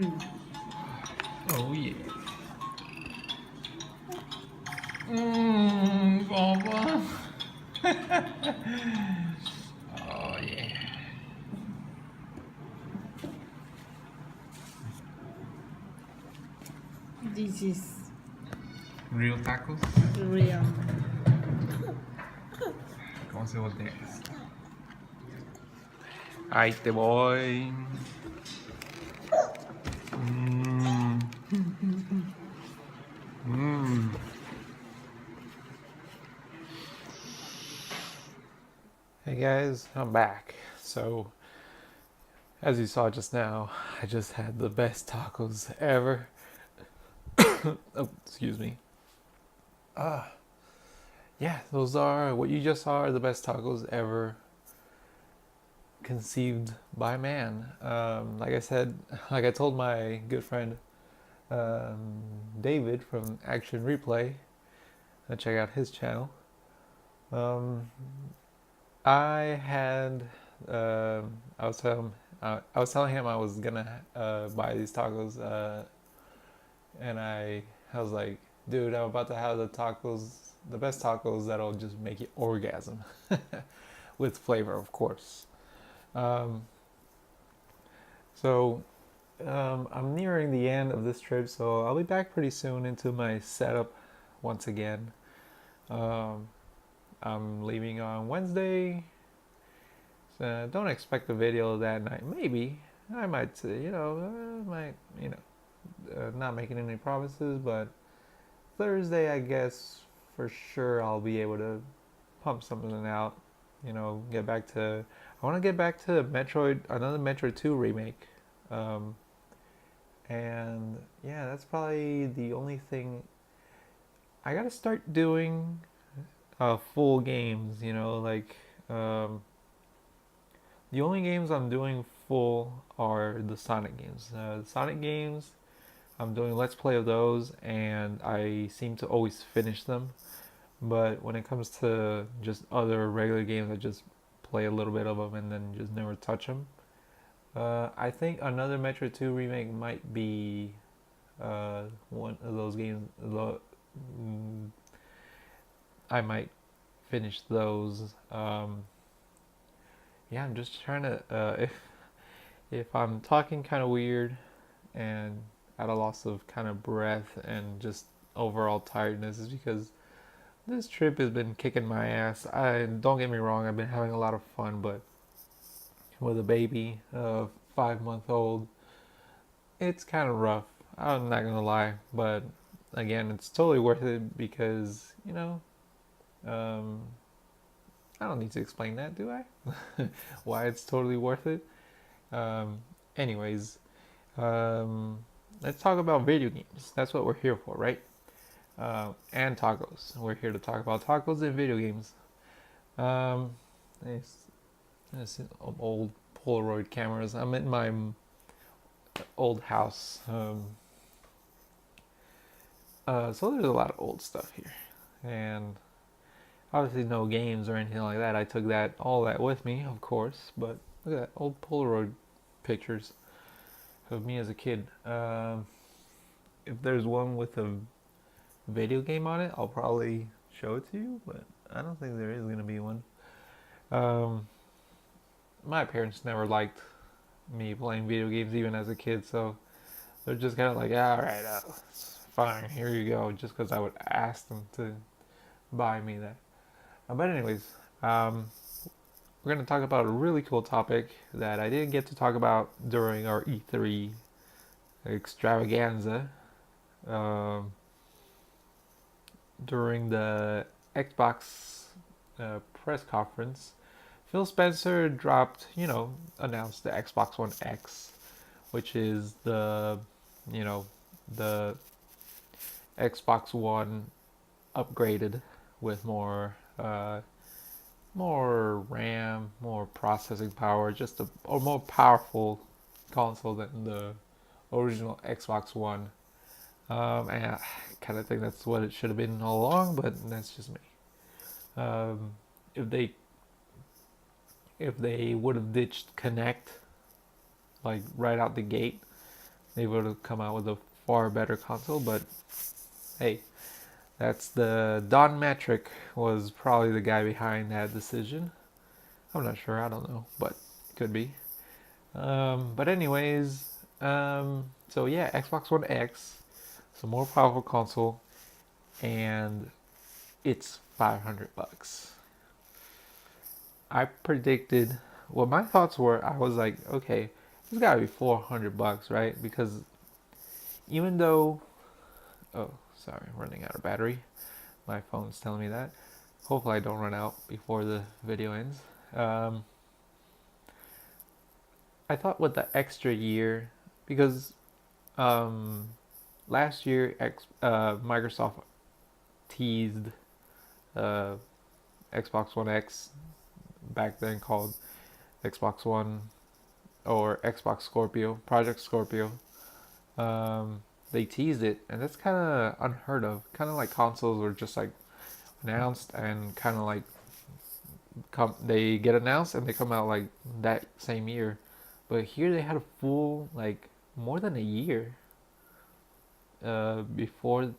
Oh yeah. Papa. Oh yeah. This is Real tacos. real. ¿Cómo se voltea esto? Ahí te voy. Mmm. Mmm. Hey guys, I'm back. So, as you saw just now, I just had the best tacos ever. Oh, excuse me. Yeah, those are what you just saw are the best tacos ever conceived by man. Like I said, like I told my good friend David from Action Replay, check out his channel. Um, I had, I was telling him I was gonna buy these tacos, and I was like, dude, I'm about to have the tacos, the best tacos that'll just make you orgasm, with flavor, of course. Um, so I'm nearing the end of this trip, so I'll be back pretty soon into my setup once again. Um, I'm leaving on Wednesday, so don't expect a video that night. Maybe I might, not making any promises, but Thursday, I guess for sure I'll be able to pump something out. Get back to. I want to get back to another Metroid 2 remake. Um, and yeah, that's probably the only thing I gotta start doing. Full games, um, the only games I'm doing full are the Sonic games. The Sonic games, I'm doing Let's Play of those, and I seem to always finish them. But when it comes to just other regular games, I just play a little bit of them and then just never touch them. I think another Metro 2 remake might be one of those games. I might finish those. Yeah, I'm just trying to. If I'm talking kind of weird and at a loss of kind of breath and just overall tiredness, is because this trip has been kicking my ass. I don't get me wrong, I've been having a lot of fun, but with a baby, 5 month old, it's kind of rough. I'm not gonna lie, but again, it's totally worth it because um, I don't need to explain that, do I? Why it's totally worth it. Um, anyways, um, let's talk about video games. That's what we're here for, right? And tacos. We're here to talk about tacos and video games. Um, this old Polaroid cameras. I'm in my old house. So there's a lot of old stuff here. And obviously no games or anything like that. I took all that with me, of course. But look at that old Polaroid pictures of me as a kid. If there's one with a video game on it, I'll probably show it to you. But I don't think there is going to be one. Um, my parents never liked me playing video games even as a kid, so they're just kind of like, all right, fine, here you go, just because I would ask them to buy me that. But anyways, um, we're going to talk about a really cool topic that I didn't get to talk about during our E3 extravaganza. Um, During the Xbox press conference, Phil Spencer announced the Xbox One X, which is the Xbox One upgraded with more RAM, more processing power, just a more powerful console than the original Xbox One. And I kind of think that's what it should have been all along, but that's just me. Um, if they would have ditched Connect like right out the gate, They would have come out with a far better console, but hey, that's the Don Metric was probably the guy behind that decision. I'm not sure, I don't know, but it could be. But anyways, so yeah, Xbox One X, it's a more powerful console, and it's $500. I predicted. Well, my thoughts were, I was like, okay, it's got to be $400, right? Because even though, oh, sorry, I'm running out of battery. My phone's telling me that. Hopefully, I don't run out before the video ends. Um, I thought with the extra year, because um, last year Microsoft teased uh, Xbox One X, back then called Xbox One or Xbox Scorpio, Project Scorpio. Um, they teased it, and that's kind of unheard of. Kind of like consoles were just like announced and kind of like they get announced and they come out like that same year. But here they had a full like more than a year before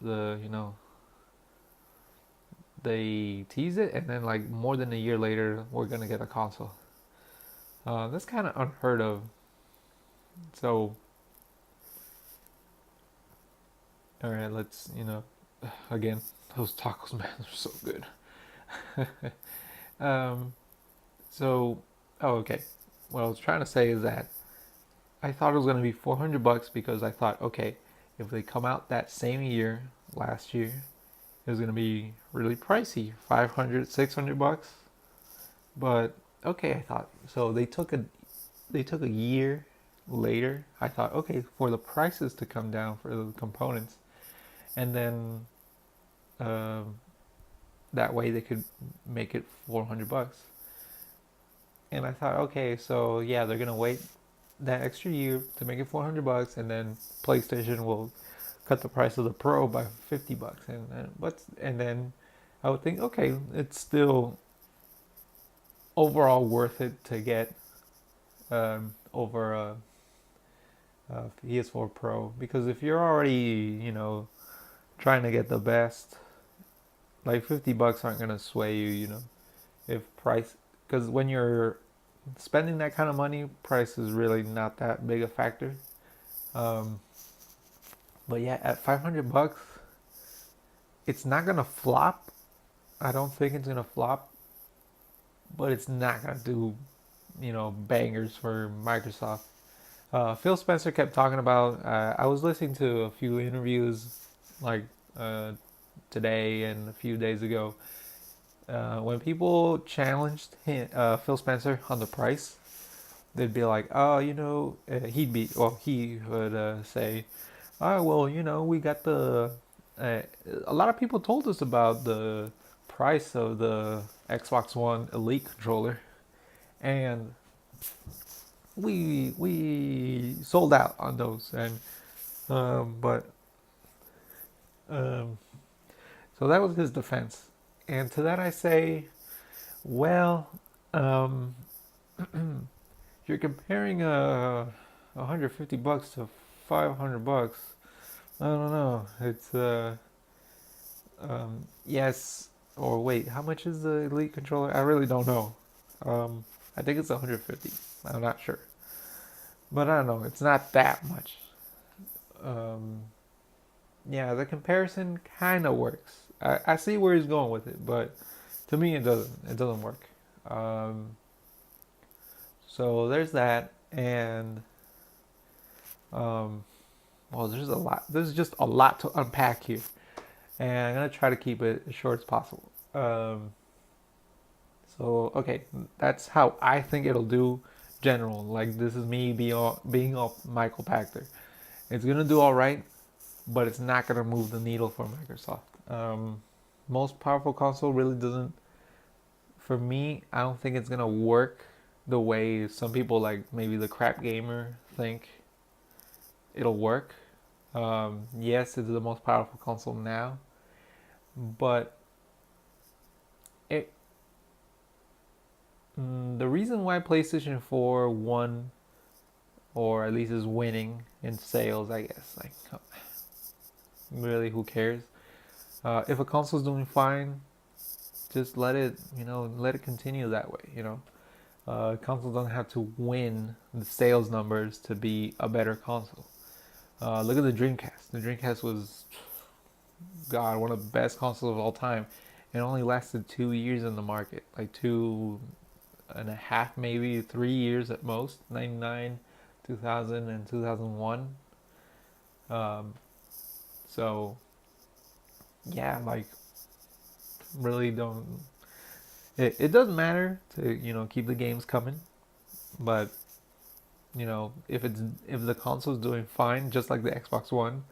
they tease it, and then like more than a year later we're gonna get a console. That's kind of unheard of. So all right, let's again, those tacos, man, are so good. um, so oh okay, what I was trying to say is that I thought it was gonna be $400 because I thought, okay, if they come out that same year last year, it was gonna be really pricey, 500, $600. But okay, I thought so. They took a year later. I thought, okay, for the prices to come down for the components, and then um, that way they could make it $400. And I thought, okay, so yeah, they're gonna wait that extra year to make it $400, and then PlayStation will cut the price of the Pro by $50, and then I would think, okay, it's still overall worth it to get over a PS4 Pro, because if you're already trying to get the best, like $50 aren't gonna sway you, if price, because when you're spending that kind of money, price is really not that big a factor. Um, but yeah, at $500, it's not gonna flop. I don't think it's gonna flop, but it's not gonna do bangers for Microsoft. Phil Spencer kept talking about. I was listening to a few interviews like uh, today and a few days ago, when people challenged Phil Spencer on the price. They'd be like, oh, he would say, oh, well, we got the. A lot of people told us about the price of the Xbox One Elite controller, and we sold out on those, and but um, so that was his defense, and to that I say, well, um, you're comparing $150 to $500. I don't know. It's yes, or wait, how much is the Elite controller? I really don't know. I think it's 150. I'm not sure, but I don't know. It's not that much. Um, yeah, the comparison kind of works. I see where he's going with it, but to me it doesn't. It doesn't work. Um, so there's that, and um, well, there's a lot. There's just a lot to unpack here, and I'm gonna try to keep it as short as possible. So okay, that's how I think it'll do. General, like this is me being all Michael Pachter. It's gonna do all right, but it's not gonna move the needle for Microsoft. Most powerful console really doesn't. For me, I don't think it's gonna work the way some people like maybe the crap gamer think it'll work. Yes, it's the most powerful console now, but it the reason why PlayStation 4 won or at least is winning in sales, I guess. Like, really, who cares? If a console's doing fine, just let it, let it continue that way. Consoles don't have to win the sales numbers to be a better console. Look at the Dreamcast. The Dreamcast was, God, one of the best consoles of all time. It only lasted 2 years in the market, like 2.5, maybe 3 years at most. 99, 2000, and 2001. Um, so yeah, like really don't. It doesn't matter to keep the games coming, but if the console's doing fine, just like the Xbox One,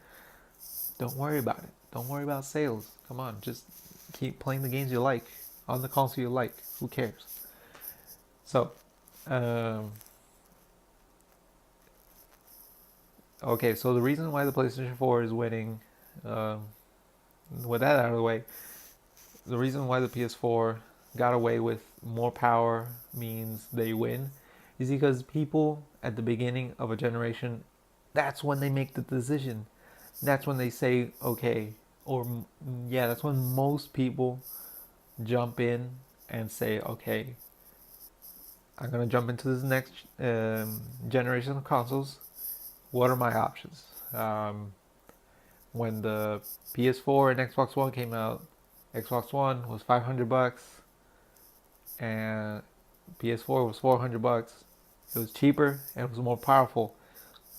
don't worry about it. Don't worry about sales. Come on, just keep playing the games you like on the console you like. Who cares? So, um, okay. So the reason why the PlayStation 4 is winning, um, with that out of the way, the reason why the PS4 got away with more power means they win is because people at the beginning of a generation, that's when they make the decision. That's when they say, okay, or yeah, that's when most people jump in and say, okay, I'm gonna jump into this next generation of consoles. What are my options? When the PS4 and Xbox One came out, Xbox One was $500 and PS4 was $400. It was cheaper and it was more powerful.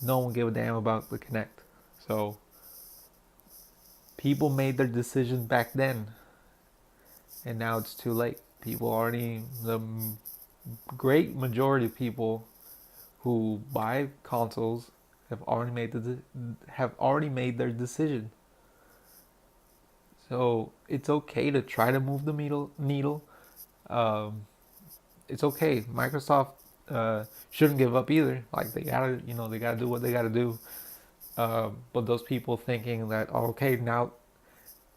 No one gave a damn about the Kinect. So people made their decision back then, and now it's too late. The great majority of people who buy consoles have already made their decision. So it's okay to try to move the needle. Um, it's okay. Microsoft shouldn't give up either. Like they gotta do what they gotta do. But those people thinking that, oh, okay, now,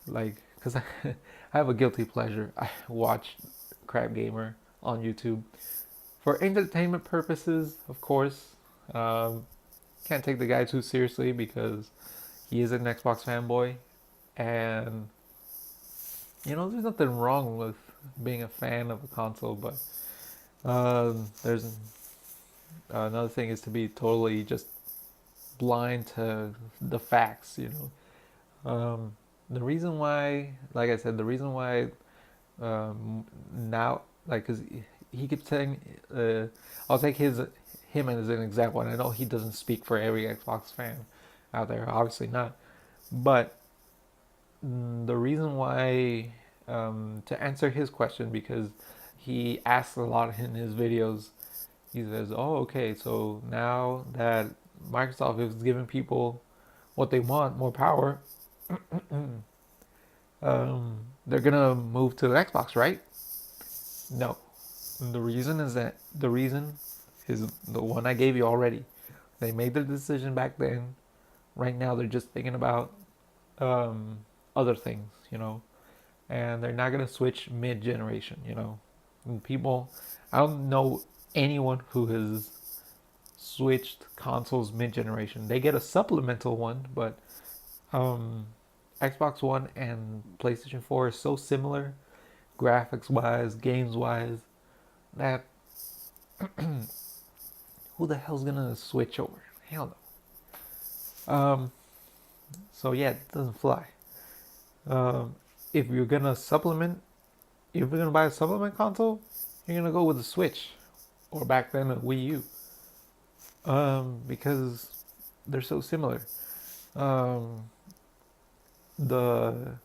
like, because I have a guilty pleasure. I watch Crap Gamer on YouTube for entertainment purposes, of course. Um, can't take the guy too seriously because he is an Xbox fanboy, and there's nothing wrong with being a fan of a console, but there's another thing is to be totally just blind to the facts. The reason why, like I said, the reason why now, like, cause he keeps saying, I'll take him as an example, and I know he doesn't speak for every Xbox fan out there, obviously not, but the reason why, to answer his question, because he asks a lot in his videos, he says, oh, okay, so now that Microsoft is giving people what they want, more power, they're gonna move to Xbox, right? No. The reason is the one I gave you already. They made their decision back then. Right now, they're just thinking about um, other things, and they're not gonna switch mid-generation, And people, I don't know anyone who has switched consoles mid-generation. They get a supplemental one, but um, Xbox One and PlayStation 4 are so similar, graphics wise, games wise, that who the hell's gonna switch over? Hell no. So yeah, it doesn't fly. Um, if you're gonna supplement, if you're gonna buy a supplement console, you're gonna go with the Switch, or back then a Wii U, because they're so similar. Um, the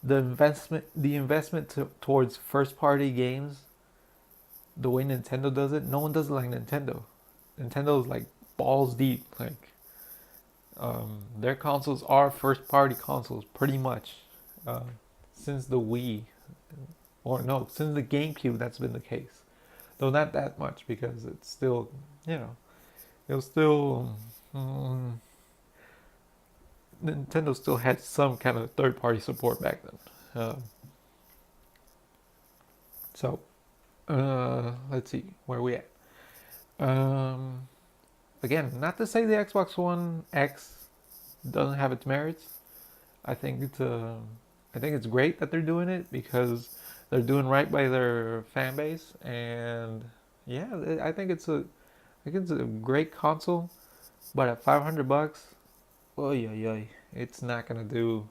the investment towards first party games, the way Nintendo does it, no one does it like Nintendo. Nintendo's like balls deep. Like, their consoles are first party consoles pretty much, uh, since the Wii, or no, since the GameCube. That's been the case, though not that much because it's still, it was still, Nintendo still had some kind of third party support back then. So let's see where we at. Um, again, not to say the Xbox One X doesn't have its merits. I think it's great that they're doing it because they're doing right by their fan base, and yeah, I think it's a great console. But at $500, oh yeah, it's not gonna do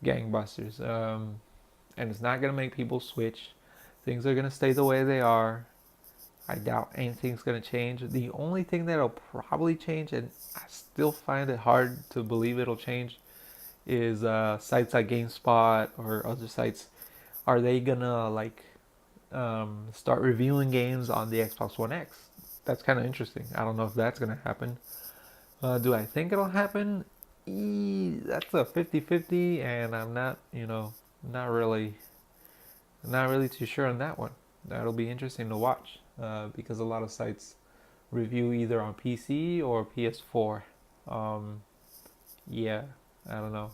gangbusters. And it's not gonna make people switch. Things are gonna stay the way they are. I doubt anything's gonna change. The only thing that'll probably change, and I still find it hard to believe it'll change, is sites like GameSpot or other sites. Are they gonna like start reviewing games on the Xbox One X? That's kind of interesting. I don't know if that's gonna happen. Do I think it'll happen? That's a 50-50, and I'm not, not really, not really too sure on that one. That'll be interesting to watch because a lot of sites review either on PC or PS4. Um, yeah, I don't know.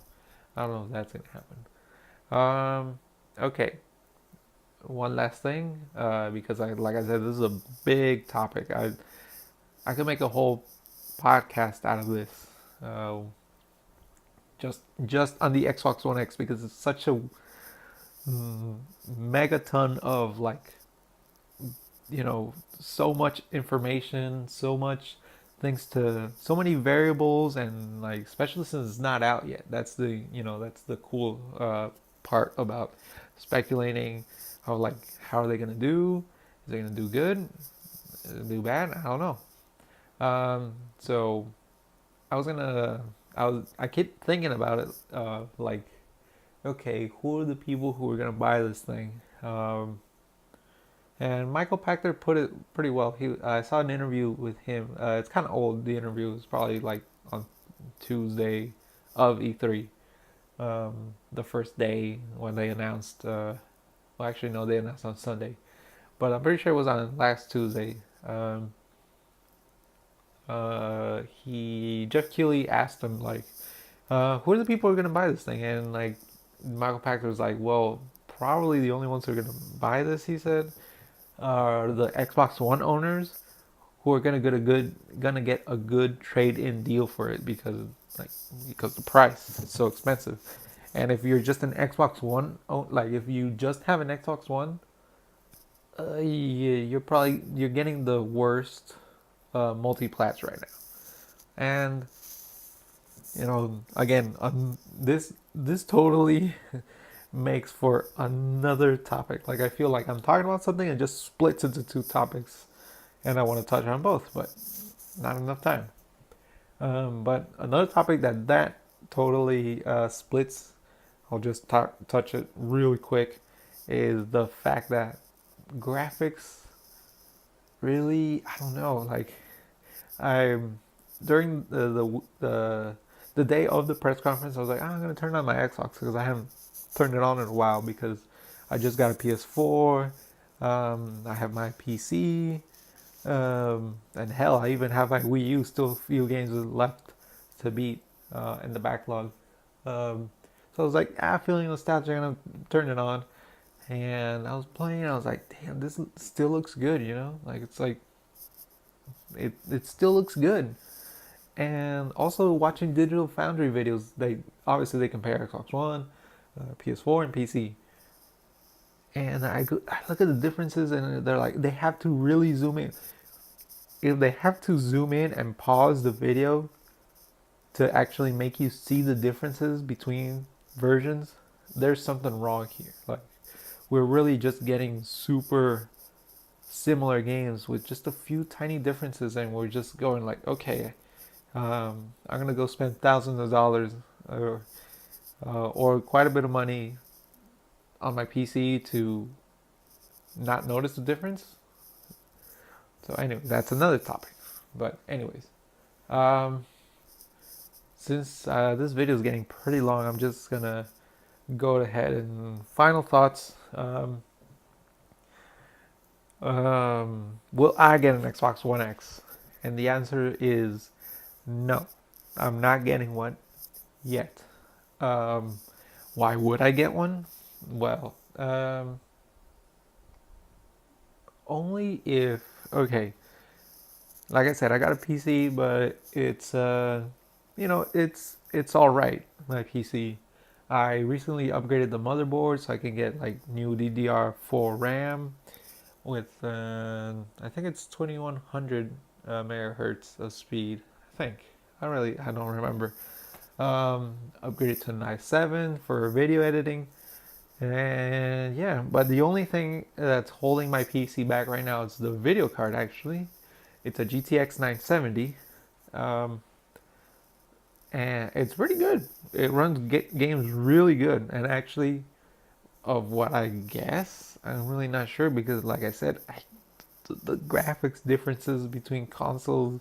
I don't know if that's gonna happen. Okay, one last thing because like I said, this is a big topic. I could make a whole podcast out of this. Uh, just on the Xbox One X because it's such a megaton of like so much information, so much things to so many variables, and like especially since it's not out yet. That's the cool part about speculating. How are they gonna do? Is they gonna do good? Do bad? I don't know. So I was gonna I keep thinking about it like, okay, who are the people who are gonna buy this thing? And Michael Pachter put it pretty well. I saw an interview with him. It's kind of old. The interview was probably like on Tuesday of E3, the first day when they announced. Well, actually, no, they announced on Sunday, but I'm pretty sure it was on last Tuesday. Jeff Keighley asked him like, who are the people who are gonna buy this thing? And like Michael Pachter was like, well, probably the only ones who are gonna buy this, he said, are the Xbox One owners who are gonna get a good trade in deal for it because the price is so expensive. And if you're just an Xbox One, like if you just have an Xbox One, you're getting the worst multi-plats right now. And again, this totally makes for another topic. Like I feel like I'm talking about something and just splits into two topics, and I want to touch on both, but not enough time. But another topic that totally splits, I'll just touch it really quick, is the fact that graphics really, I don't know, like I during the day of the press conference, I was like, I'm gonna turn on my Xbox because I haven't turned it on in a while because I just got a PS4. I have my PC, and hell, I even have my Wii U. Still a few games left to beat in the backlog. So I was like, feeling nostalgic, and I'm turning it on. And I was playing, and I was like, damn, this still looks good, Like it's like it still looks good. And also watching Digital Foundry videos, they compare Xbox One, PS4, and PC. And I look at the differences, and they're like they have to really zoom in. If they have to zoom in and pause the video to actually make you see the differences between versions, there's something wrong here. Like we're really just getting super similar games with just a few tiny differences, and we're just going like, okay, I'm gonna go spend thousands of dollars or quite a bit of money on my PC to not notice the difference. So anyway, that's another topic. But anyways, um, since this video is getting pretty long, I'm just gonna go ahead and final thoughts. Will I get an Xbox One X? And the answer is no. I'm not getting one yet. Um, why would I get one? Well, only if, okay, like I said, I got a PC, but it's it's all right. My PC. I recently upgraded the motherboard so I can get like new DDR4 RAM with I think it's 2100 megahertz of speed. I think I don't remember. Upgraded to an i7 for video editing, and yeah. But the only thing that's holding my PC back right now is the video card. Actually, it's a GTX 970. Um, and it's pretty good. It runs games really good, and actually, of what I guess, I'm really not sure because, like I said, the graphics differences between consoles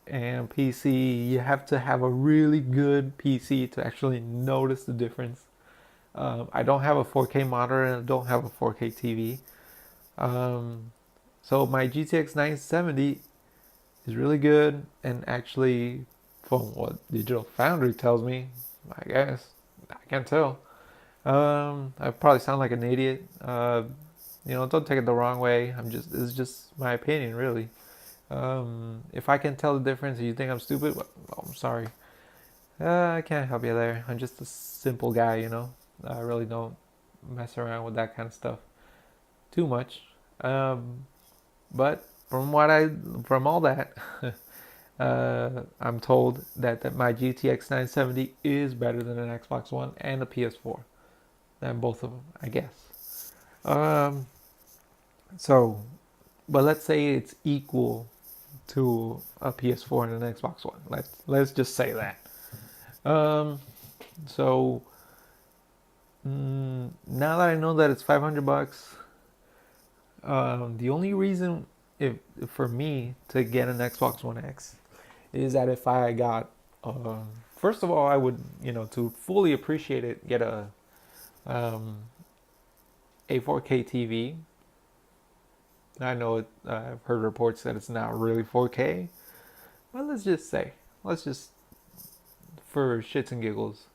and PC, you have to have a really good PC to actually notice the difference. I don't have a 4K monitor and I don't have a 4K TV. So my GTX 970 is really good, and actually, from what Digital Foundry tells me, I guess I can't tell. I probably sound like an idiot. Don't take it the wrong way. It's just my opinion, really. If I can tell the difference, and you think I'm stupid, well, I'm sorry. I can't help you there. I'm just a simple guy. I really don't mess around with that kind of stuff too much. But from all that, I'm told that my GTX 970 is better than an Xbox One and a PS4, than both of them, I guess. Um, so, but let's say it's equal to a PS4 and an Xbox One. Let's just say that. Um, so now that I know that it's $500, the only reason for me to get an Xbox One X is that if I got, first of all, I would, to fully appreciate it, get um, a 4K TV. I know I've heard reports that it's not really 4K, but let's just for shits and giggles,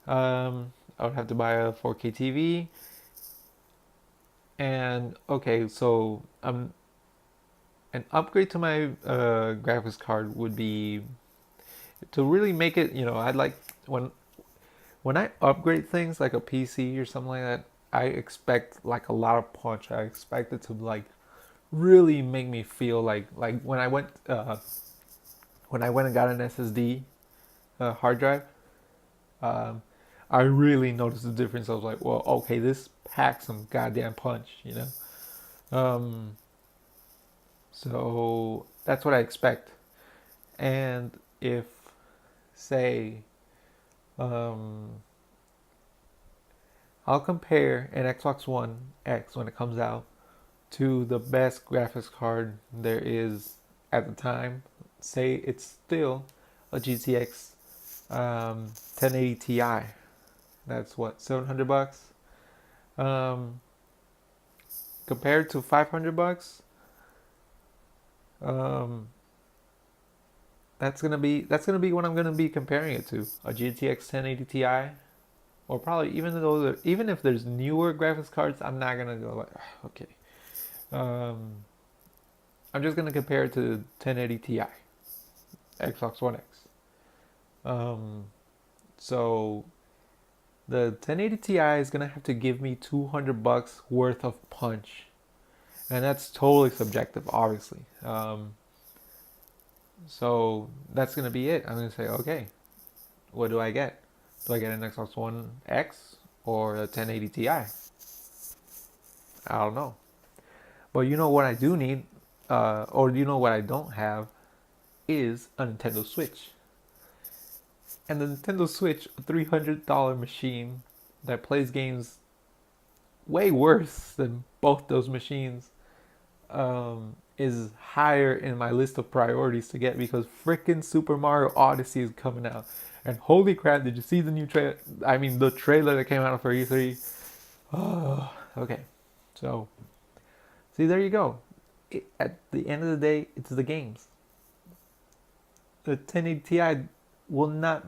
I would have to buy a 4K TV. And okay, so an upgrade to my graphics card would be to really make it. I'd like when I upgrade things like a PC or something like that. I expect like a lot of punch. I expect it to like really make me feel like when I went and got an SSD hard drive. Um, I really noticed the difference. I was like, well, okay, this packs some goddamn punch. Um, so that's what I expect. And if, say, um, I'll compare an Xbox One X when it comes out to the best graphics card there is at the time. Say it's still a GTX 1080 Ti. That's what, $700. Um, Compared to $500, um, that's gonna be what I'm gonna be comparing it to, a GTX 1080 Ti, or probably even if there's newer graphics cards, I'm not gonna go like okay. Um, I'm just gonna compare it to 1080 Ti, Xbox One X. Um, so the 1080 Ti is gonna have to give me $200 worth of punch, and that's totally subjective, obviously. So that's gonna be it. I'm gonna say, okay, what do I get? Do I get an Xbox One X or a 1080 Ti? I don't know. But you know what I do need, or you know what I don't have, is a Nintendo Switch. And the Nintendo Switch, a $300 machine that plays games way worse than both those machines, is higher in my list of priorities to get because freaking Super Mario Odyssey is coming out. And holy crap, did you see the new trailer? I mean, the trailer that came out for E3. Oh, okay. So, see, there you go. At the end of the day, it's the games. The 1080 Ti will not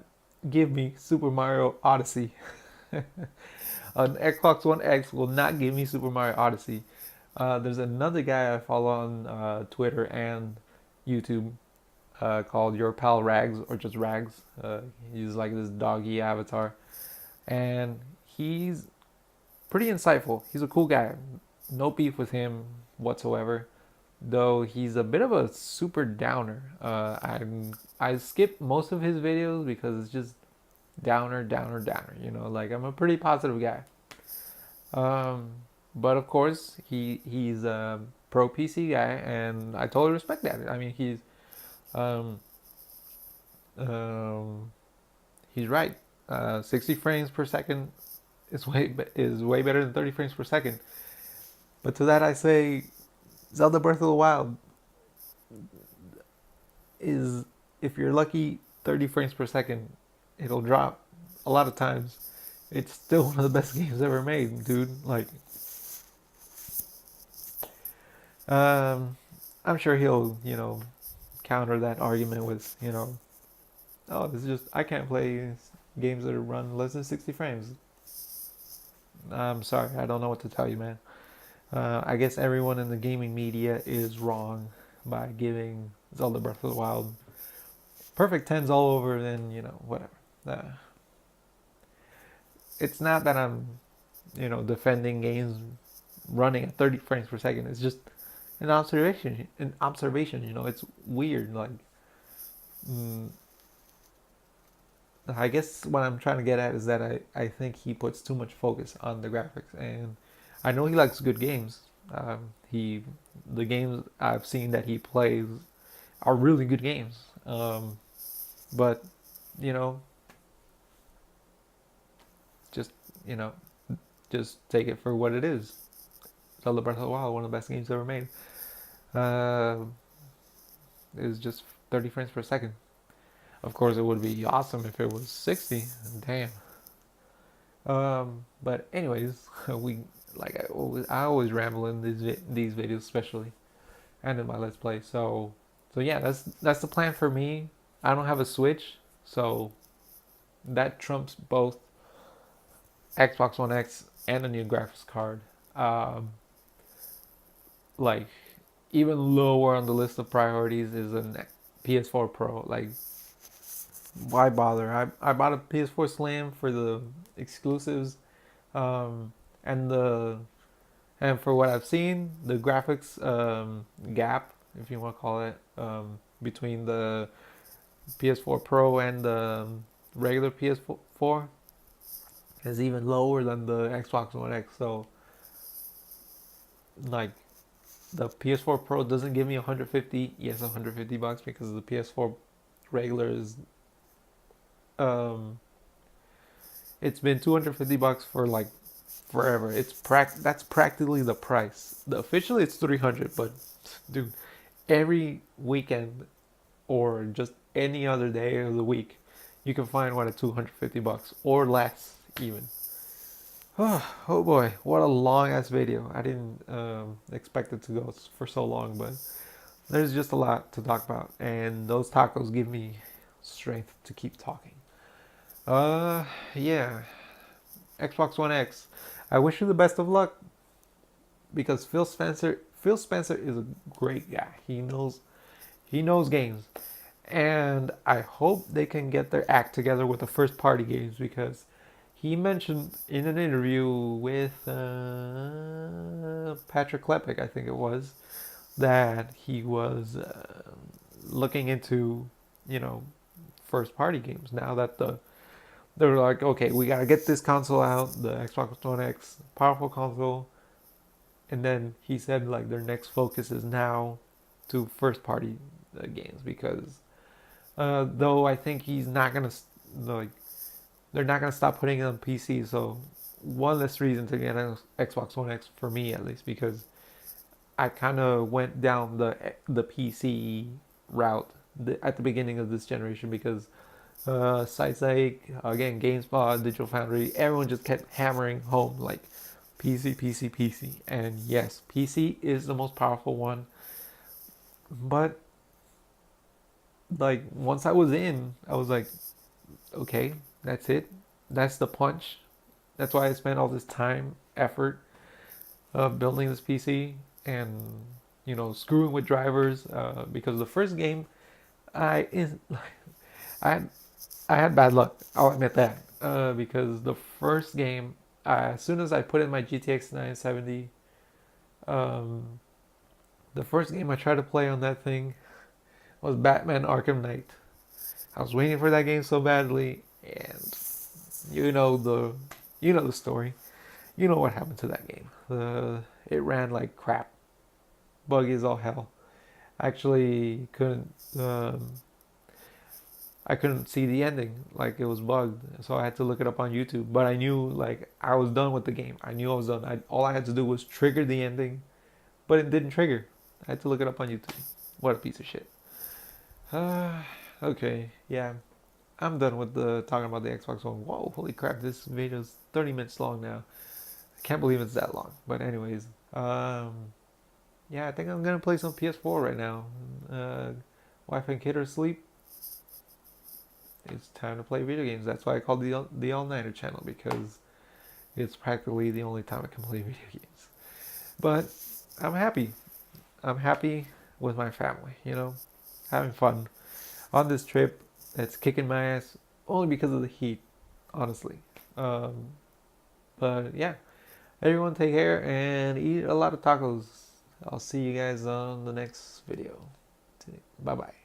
give me Super Mario Odyssey. An Xbox One X will not give me Super Mario Odyssey. There's another guy I follow on Twitter, and YouTube called Your Pal Rags, or just Rags. He's like this doggy avatar, and he's pretty insightful. He's a cool guy. No beef with him whatsoever, though he's a bit of a super downer. I skip most of his videos because it's just downer, downer, downer. You know, like I'm a pretty positive guy. Um, but of course, he's a pro PC guy, and I totally respect that. I mean, um, um, he's right. 60 frames per second is way better than 30 frames per second. But to that I say, Zelda Breath of the Wild is, if you're lucky, 30 frames per second. It'll drop a lot of times. It's still one of the best games ever made, dude. Like, um, I'm sure he'll, counter that argument with, oh, this is just, I can't play games that run less than 60 frames. I'm sorry, I don't know what to tell you, man. I guess everyone in the gaming media is wrong by giving Zelda Breath of the Wild perfect 10s all over, then, whatever. It's not that I'm, defending games running at 30 frames per second. It's just an observation. It's weird. Like, mm, I guess what I'm trying to get at is that I think he puts too much focus on the graphics, and I know he likes good games. The games I've seen that he plays are really good games. But you know, just you know, just take it for what it is. Zelda Breath of the Wild, one of the best games ever made. Uh, is just 30 frames per second. Of course, it would be awesome if it was 60. Damn. But anyways, we I always ramble in these videos, especially, and in my Let's Play. So yeah, that's the plan for me. I don't have a Switch, so that trumps both Xbox One X and a new graphics card. Um, like even lower on the list of priorities is an PS4 Pro. Like, why bother? I bought a PS4 Slim for the exclusives, um, and for what I've seen, the graphics gap, if you want to call it, between the PS4 Pro and the regular PS4 is even lower than the Xbox One X. So, like, the PS4 Pro doesn't give me 150. Yes, $150 because the PS4 regular is um it's been $250 for like forever. That's practically the price. Officially it's 300, but dude, every weekend or just any other day of the week, you can find one at $250 or less even. Oh boy, what a long ass video. I didn't expect it to go for so long, but there's just a lot to talk about, and those tacos give me strength to keep talking. Yeah, Xbox One X. I wish you the best of luck because Phil Spencer is a great guy. He knows games, and I hope they can get their act together with the first party games because he mentioned in an interview with Patrick Klepek, I think it was, that he was looking into, you know, first party games. Now that they're like, okay, we gotta get this console out, the Xbox One X, powerful console, and then he said like their next focus is now to first party games because though I think he's not gonna like they're not gonna stop putting it on PC. So one less reason to get an Xbox One X for me at least because I kind of went down the PC route at the beginning of this generation because sites like again GameSpot, Digital Foundry, everyone just kept hammering home like PC, PC, PC, and yes, PC is the most powerful one. But like once I was in, I was like, okay, that's it, that's the punch. That's why I spent all this time, effort, building this PC, and screwing with drivers. Because the first game, I is I had I had bad luck. I'll admit that. Because the first game, as soon as I put in my GTX 970, um, the first game I tried to play on that thing was Batman Arkham Knight. I was waiting for that game so badly, and you know the you know the story. You know what happened to that game. It ran like crap, buggy as all hell. Actually, I couldn't see the ending, like it was bugged, so I had to look it up on YouTube. But I knew like I was done with the game. I knew I was done. All I had to do was trigger the ending, but it didn't trigger. I had to look it up on YouTube. What a piece of shit. Okay, yeah, I'm done with the talking about the Xbox One. Whoa, holy crap! This video's 30 minutes long now. I can't believe it's that long. But anyways, yeah, I think I'm gonna play some PS4 right now. Wife and kid are asleep. It's time to play video games. That's why I call the All Nighter channel, because it's practically the only time I can play video games. But I'm happy. I'm happy with my family. Having fun on this trip. That's kicking my ass only because of the heat, honestly. Um, but yeah, everyone take care and eat a lot of tacos. I'll see you guys on the next video. Bye bye.